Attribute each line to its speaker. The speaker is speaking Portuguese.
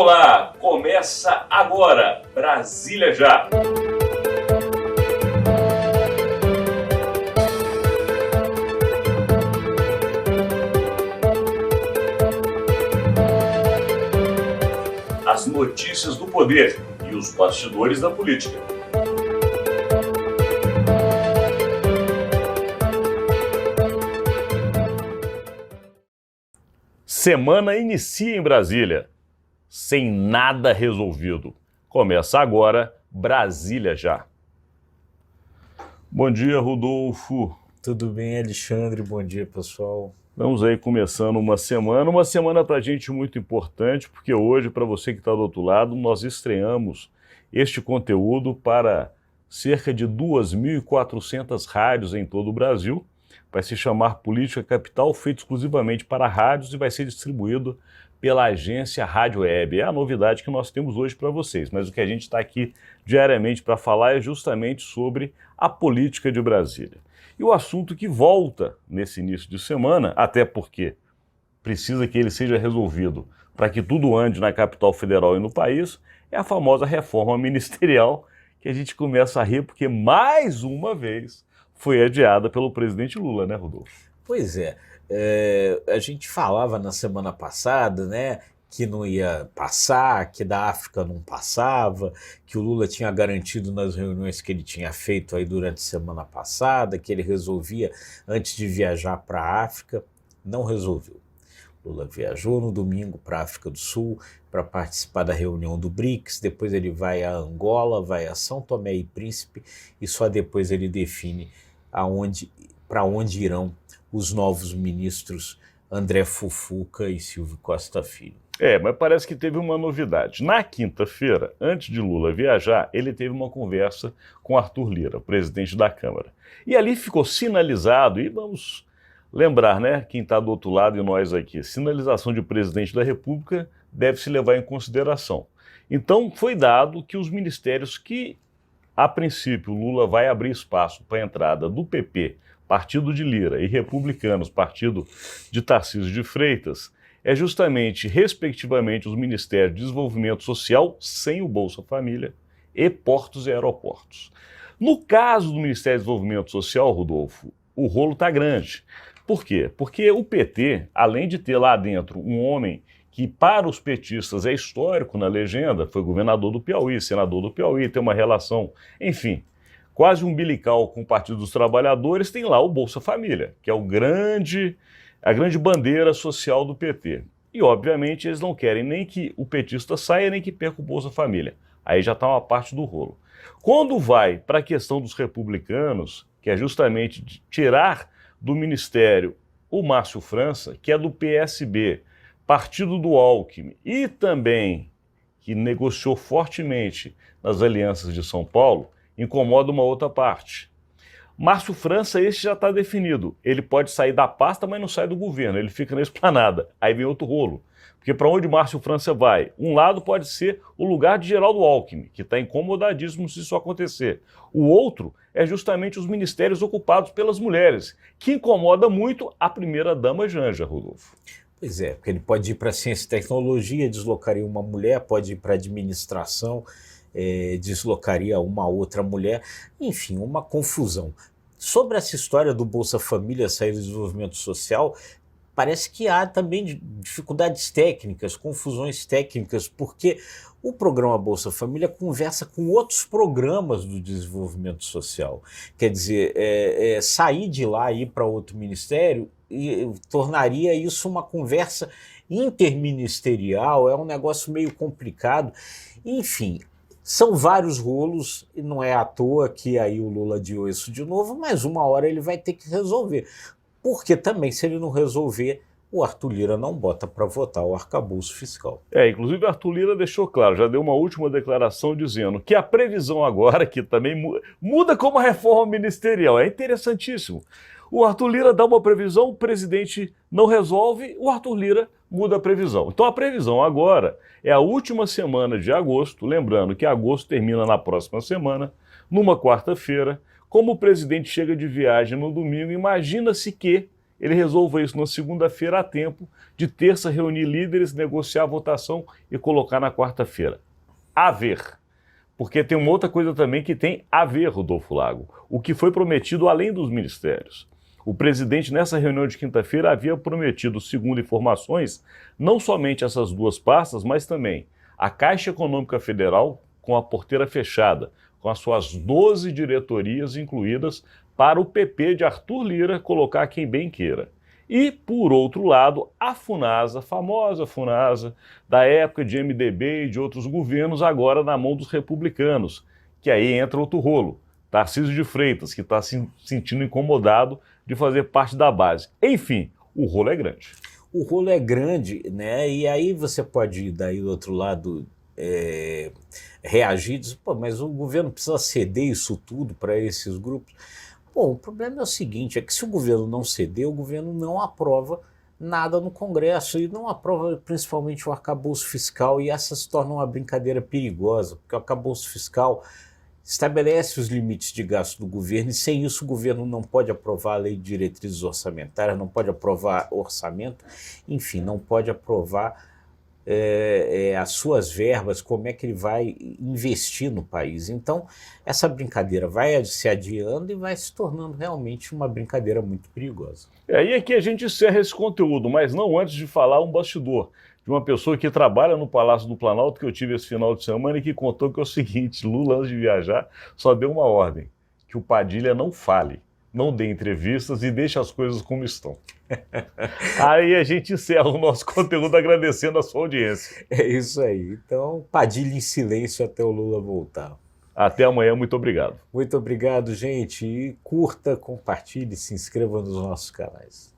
Speaker 1: Olá, começa agora, Brasília Já. As notícias do poder e os bastidores da política. Semana inicia em Brasília, sem nada resolvido. Começa agora, Brasília Já. Bom dia, Rodolfo.
Speaker 2: Tudo bem, Alexandre? Bom dia, pessoal.
Speaker 1: Estamos aí começando uma semana para a gente muito importante, porque hoje, para você que está do outro lado, nós estreamos este conteúdo para cerca de 2.400 rádios em todo o Brasil. Vai se chamar Política Capital, feito exclusivamente para rádios e vai ser distribuído pela agência Rádio Web. É a novidade que nós temos hoje para vocês, mas o que a gente está aqui diariamente para falar é justamente sobre a política de Brasília. E o assunto que volta nesse início de semana, até porque precisa que ele seja resolvido para que tudo ande na capital federal e no país, é a famosa reforma ministerial, que a gente começa a rir porque mais uma vez foi adiada pelo presidente Lula, né, Rodolfo?
Speaker 2: Pois é, a gente falava na semana passada, né, que não ia passar, que da África não passava, que o Lula tinha garantido nas reuniões que ele tinha feito aí durante a semana passada, que ele resolvia antes de viajar para a África. Não resolveu. Lula viajou no domingo para a África do Sul para participar da reunião do BRICS, depois ele vai a Angola, vai a São Tomé e Príncipe e só depois ele define para onde irão os novos ministros André Fufuca e Silvio Costa Filho.
Speaker 1: Mas parece que teve uma novidade. Na quinta-feira, antes de Lula viajar, ele teve uma conversa com Arthur Lira, presidente da Câmara. E ali ficou sinalizado, e vamos lembrar, né, quem está do outro lado e nós aqui, sinalização de presidente da República deve se levar em consideração. Então foi dado que os ministérios que, a princípio, Lula vai abrir espaço para a entrada do PP, partido de Lira, e republicanos, partido de Tarcísio de Freitas, é justamente, respectivamente, os Ministérios de Desenvolvimento Social, sem o Bolsa Família, e Portos e Aeroportos. No caso do Ministério do Desenvolvimento Social, Rodolfo, o rolo está grande. Por quê? Porque o PT, além de ter lá dentro um homem que para os petistas é histórico na legenda, foi governador do Piauí, senador do Piauí, tem uma relação, enfim, quase umbilical com o Partido dos Trabalhadores, tem lá o Bolsa Família, que é a grande bandeira social do PT. E, obviamente, eles não querem nem que o petista saia, nem que perca o Bolsa Família. Aí já está uma parte do rolo. Quando vai para a questão dos republicanos, que é justamente tirar do ministério o Márcio França, que é do PSB, partido do Alckmin, e também que negociou fortemente nas alianças de São Paulo, incomoda uma outra parte. Márcio França, esse já está definido. Ele pode sair da pasta, mas não sai do governo, ele fica na esplanada. Aí vem outro rolo. Porque para onde Márcio França vai? Um lado pode ser o lugar de Geraldo Alckmin, que está incomodadíssimo se isso acontecer. O outro é justamente os ministérios ocupados pelas mulheres, que incomoda muito a primeira-dama Janja, Rodolfo.
Speaker 2: Pois é, porque ele pode ir para ciência e tecnologia, deslocaria uma mulher, pode ir para administração, deslocaria uma outra mulher, enfim, uma confusão. Sobre essa história do Bolsa Família sair do desenvolvimento social, parece que há também dificuldades técnicas, confusões técnicas, porque o programa Bolsa Família conversa com outros programas do desenvolvimento social. Quer dizer, sair de lá e ir para outro ministério tornaria isso uma conversa interministerial, é um negócio meio complicado. Enfim, são vários rolos e não é à toa que aí o Lula adiou isso de novo, mas uma hora ele vai ter que resolver. Porque também, se ele não resolver, o Arthur Lira não bota para votar o arcabouço fiscal.
Speaker 1: Inclusive o Arthur Lira deixou claro, já deu uma última declaração dizendo que a previsão agora, que também muda como a reforma ministerial, é interessantíssimo. O Arthur Lira dá uma previsão, o presidente não resolve, o Arthur Lira muda a previsão. Então a previsão agora é a última semana de agosto, lembrando que agosto termina na próxima semana, numa quarta-feira. Como o presidente chega de viagem no domingo, imagina-se que ele resolva isso na segunda-feira a tempo de terça reunir líderes, negociar a votação e colocar na quarta-feira. A ver. Porque tem uma outra coisa também que tem a ver, Rodolfo Lago, o que foi prometido além dos ministérios. O presidente, nessa reunião de quinta-feira, havia prometido, segundo informações, não somente essas duas pastas, mas também a Caixa Econômica Federal com a porteira fechada, com as suas 12 diretorias incluídas, para o PP de Arthur Lira colocar quem bem queira. E, por outro lado, a Funasa, a famosa Funasa, da época de MDB e de outros governos, agora na mão dos republicanos, que aí entra outro rolo. Tarcísio de Freitas, que está se sentindo incomodado de fazer parte da base. Enfim, o rolo é grande.
Speaker 2: O rolo é grande, né? E aí você pode ir daí do outro lado reagir e dizer, pô, mas o governo precisa ceder isso tudo para esses grupos. Bom, o problema é o seguinte, é que se o governo não ceder, o governo não aprova nada no Congresso e não aprova principalmente o arcabouço fiscal, e essa se torna uma brincadeira perigosa, porque o arcabouço fiscal estabelece os limites de gasto do governo e sem isso o governo não pode aprovar a lei de diretrizes orçamentárias, não pode aprovar orçamento, enfim, não pode aprovar as suas verbas, como é que ele vai investir no país. Então, essa brincadeira vai se adiando e vai se tornando realmente uma brincadeira muito perigosa.
Speaker 1: E aqui a gente encerra esse conteúdo, mas não antes de falar um bastidor de uma pessoa que trabalha no Palácio do Planalto, que eu tive esse final de semana e que contou que é o seguinte: Lula, antes de viajar, só deu uma ordem, que o Padilha não fale, não dê entrevistas e deixe as coisas como estão. Aí a gente encerra o nosso conteúdo agradecendo a sua audiência.
Speaker 2: É isso aí. Então, Padilha em silêncio até o Lula voltar.
Speaker 1: Até amanhã, muito obrigado.
Speaker 2: Muito obrigado, gente. E curta, compartilhe, se inscreva nos nossos canais.